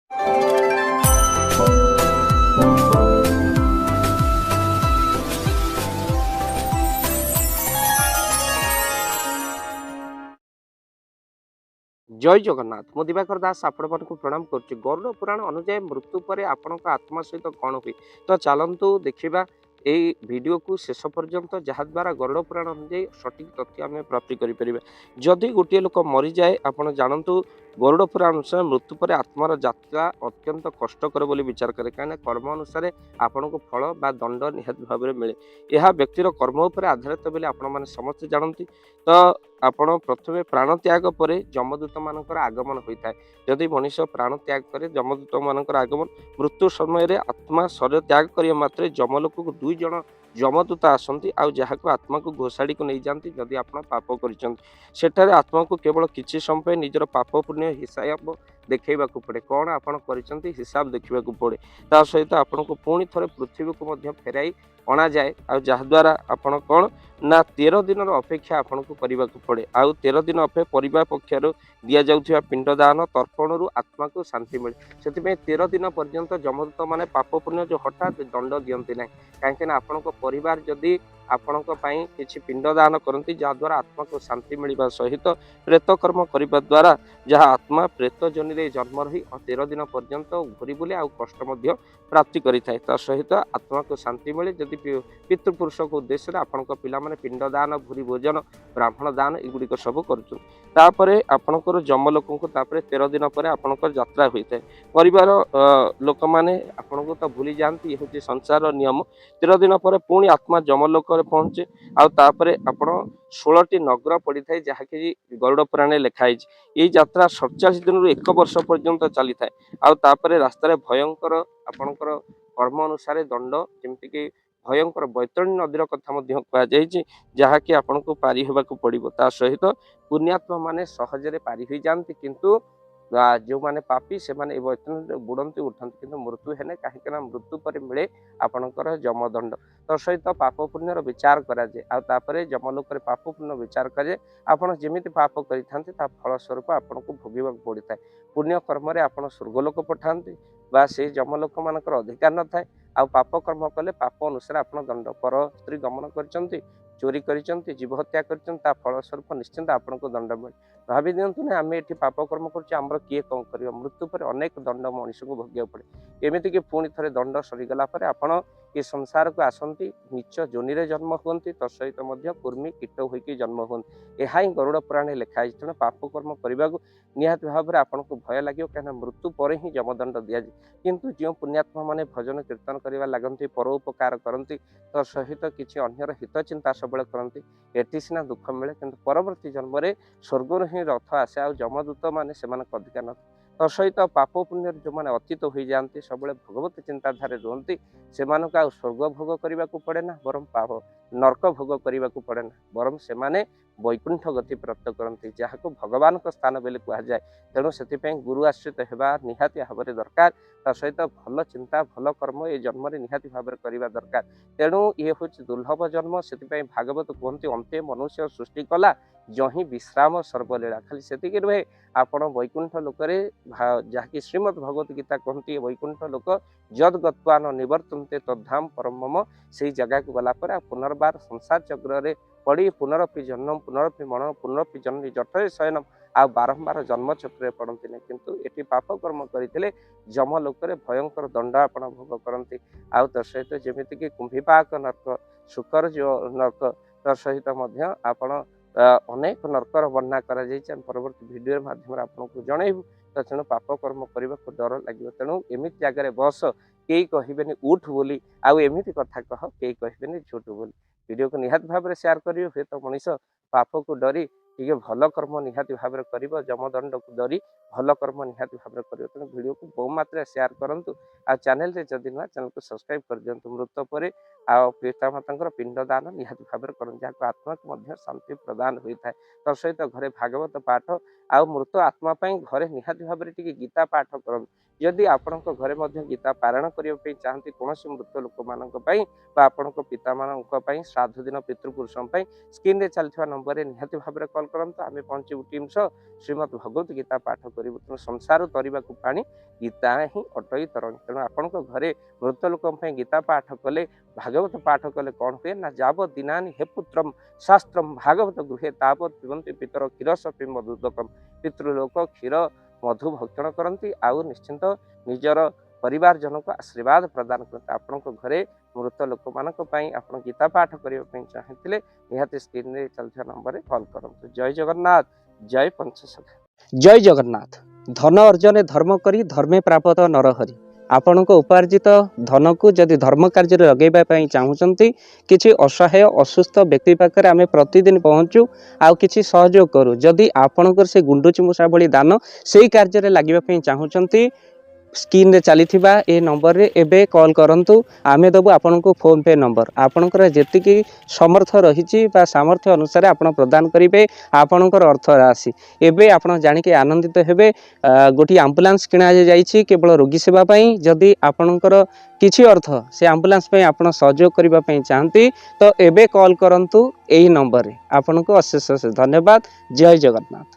जय जगन्नाथ मु दिवाकर दास आपण मानक प्रणाम करुच्ची। गरुड़ पुराण अनुଯାयी मृत्यु पर आपण आत्मा सहित कौन हुए तो चलतु देखा यही वीडियो को शेष पर्यंत जहाद्वारा गरुड़ पुराण अनुଯାयी सठिक तथ्य आम प्राप्ति करें। जदि गोटे लोक मरी जाए आपण जानतु गरुड़ पुराण अनुसार मृत्यु पर आत्मार यात्रा अत्यंत कष्टकर बोली विचार करे कहीं कर्म अनुसार आपण को फल बा दंड निहत भाव में मिले। यह व्यक्तिर कर्म उपर आधारित बोली आपण मैंने समस्ते जानती। तो आपण प्रथमे प्राण त्याग पर जमदूत मानकर आगमन होता है। जदि मनीष प्राण त्याग करे जमदूत मानकर आगमन मृत्यु समय आत्मा शरीर त्याग करने मात्रे जमलोक को दुई जन जमदूत आसती आउ आत्मा को घोषाड़ी को नहीं जाती। जदि आप पाप कर आत्मा को केवल किसी समय निजर पाप पुण्य हिसाब देखा पड़े कौन आप हिसाब देखा पड़े ता सहित आपन को पुणी थे पृथ्वी को फेराई अणा जाए जहाद्वारा आपण कौन ना 13 दिन अपेक्षा आपन को करने को पड़े आउ 13 दिन परिवार पक्षर दि जाऊा पिंडदान तर्पण आत्मा को शांति मिले। से 13 दिन पर्यंत जमदूत माने पाप पुण्य जो हठात दंड दियंती ना कहीं आपण परिवार जदि आपण किसी पिंडदान करती जहाद्वारा आत्मा को शांति मिलवा सहित प्रेत कर्म करने द्वारा जहाँ आत्मा प्रेत जनि जन्म रही 13 दिन पर्यंत घूरी बुले आउ कष्ट प्राप्ति करें ता सहित आत्मा को शांति मिले। जदि पितृपुरुष को उद्देश्य आपण पिला माने पिंडदान भूरी भोजन ब्राह्मण दान एगुड़िक सब कर आपणकर जमलोक को 13 दिन पर आपणकर यात्रा होता है। परिवार लोक मैंने आपण को तो भूली जाती ये हूँ संसार नियम। 13 दिन पर पुणी आत्मा जमलोक पहुंचे आउे आपण 16टी नगर पड़ी था जहाँकि गरुड़ पुराण लिखाई। ये यात्रा 47 दिन 1 वर्ष पर्यंत चली था आउे रास्तार भयंकर आपणकर कर्म अनुसार दंड जमीक भयंकर बैतरणी नदीर कथा कहुई जहाँकि आपण को पारी होगा पड़ो ता सहित पुण्यात्मा माने सहजरे पारी हो जाती किंतु जो माने पापी से माने बैतरणी बुड़ती उठती किंतु मृत्यु है कहीं मृत्यु पर मिले आपणकर जमदंड। तो सहित पाप पुण्यर विचार कराए आउे जमलोक पाप पुण्य विचार करे आपड़ जमी पाप करते फलस्वरूप आपन को भोग पड़ी था। पुण्य कर्म आप स्वर्गलोक पठाते बा से जमलोक मानकर अधिकार न थाए आ पाप कर्म कले पाप अनुसार आप दंड पर स्त्री गमन कर चोरी कर जीव हत्या कर फलस्वरूप निश्चिंत आपन को दंड मिले। भावी दिंतु ना आम ये पाप कर्म कर किए कौन कर मृत्यु पर अनेक दंड मनुष्य को भोग पड़े एमती कि पुणी थे दंड सरीगला आपण ये संसार को आसती नीच जोनि जन्म हुंती तत्सहित कुर्मी कीट होकर जन्म हुंती। यह ही गरुड़ पुराण लिखाई तेणु पाप कर्म करने को निहाती भाव में आपको भय लगे कहीं मृत्यु पर ही जमदंड दि जाए किंतु जो पुण्यात्मा माने भजन कीर्तन करवा लगती परोपकार करती तो सहित किसी अन्यर हित चिंता सब करती एटी सीना दुख मिले किंतु परवर्ती जन्म स्वर्गर ही रथ आसे आ जमदूत माने से अधिकार न तो सहित पाप पुण्य जो मैंने अतीत हो जाती सब भगवत चिंताधारे रुहति से स्वर्ग भोग करने को पड़े ना बरम पाप नरक भोग करने को पड़े ना बरम से वैकुंठ गति प्राप्त करती जहाँ को भगवान का स्थान बोली कहुए। तेणु से गुरु आश्रित होगा निहाती भाव में दरकार ता सहित भल चिंता भल कर्म ये जन्म निहाती भाव में करवा दरकार। तेणु ये हूँ दुर्लभ जन्म से भागवत कहते अंते मनुष्य सृष्टि कला जही विश्राम सर्वलीला खाली से नुहे आपण वैकुंठ लोक जहाँकि श्रीमद भगवत गीता कहती वैकुंठ लोक जद गत्वा न निवर्तन्ते तद्धाम परम मम से जगह को गलापर पुनर्बार संसार चक्र पड़ी पुनरपि जन्म पुनरपि मरण पुनरपि जन्म जठरे शयनम आ बारंबार जन्म चक्र पड़ती ना किंतु ये पाप कर्म करते जमलोक भयंकर दंड आपण भोग करती आउ तो सहित जमीक कुंभीपाक नर्क शुकर जो नर्क तो सहित आपण अनेक नर्कर वर्णना कर परवर्ती भिडियो माध्यम आपको जनइबू। तो तेणु पाप कर्म करने को डर लगे तेणु एमती जगह बस कई कहबेनि उठ बोली आउ एमती कथा कह कई कहबेनि झूठ बोली वीडियो को निहाती भाव में शेयर करिए हुए तो मनीष पाप को डरी टे भल कर्म निहाती भाव में कर जमदंड को डरी भल कर्म निहाती भाव में कर तेणु वीडियो को बहु मात्रा शेयर करूँ आ चैनल जदि नुआ चैनल को सब्सक्राइब कर दिंतु मृत पर आ पिता माता पिंडदान निहाती भाव में करूँ जहाँ आत्मा को शांति प्रदान होता है। तो सहित घरे भागवत पाठ आ मृत आत्मा घरे निहाती भाव में गीता पाठ कर जदि आपण घरे मध्य गीता पारायण करने चाहती कौन मृत लोक मानी आपणक पिता मान श्राद्ध दिन पितृपुरुषों स्क्रीन रे चलता नंबर निहाती भाव में कॉल करते आम पहुंचू टीम सह श्रीमद भगवत गीता पाठ करूँ तेणु संसार तरीका पानी गीता ही अटई तरणी तेणु आपण घरे मृत लोक गीता पाठ कले भागवत पाठ कले कौन हुए ना जाव दिना हे पुत्रम शास्त्रम भागवत गृहे तावत पिबंती पितर क्षीर सपी मधुदकम पितृलोक क्षीर मधु भक्षण करती आउ निश्चिंत निजर परिवार जन को आशीर्वाद प्रदान करते आपण घरे मृत लोक मान आप गीता पाठ करने चाहते निहाती स्क्रीन रे चलता नंबर कॉल करूँ। जय जगन्नाथ, जय पंचसखा। जय जगन्नाथ। धन अर्जन धर्म करी धर्मे प्राप्त नरहरि आपण उपार्जित धन को जदि धर्म कार्य लगेगा चाहूँगी किसी असहाय असुस्थ व्यक्ति पाखे आम प्रतिदिन पहुँचू आउ किसी सहयोग करूँ जदि आपणकर से गुंडुची मूषा भली दान से कार्य लगे चाहूँगी स्क्रीन रे चली ए नंबर रे एबे कॉल करंतु आमे दबु आपन को फोन पे नंबर आपनकर जेतिकी समर्थ रही सामर्थ्य अनुसार आपण प्रदान करेंगे आपणकर अर्थ राशि एबे आपण जानी के आनंदित हेबे। गोटी एम्बुलेंस किणा जाइछि केवल रोगी सेवा पई जदि आपणकर किछि अर्थ से एम्बुलेंस पई आपण सहयोग करिबा पई चाहंती तो एबे कॉल करंतु एही नंबर रे आपन को अशेष धन्यवाद। जय जगन्नाथ।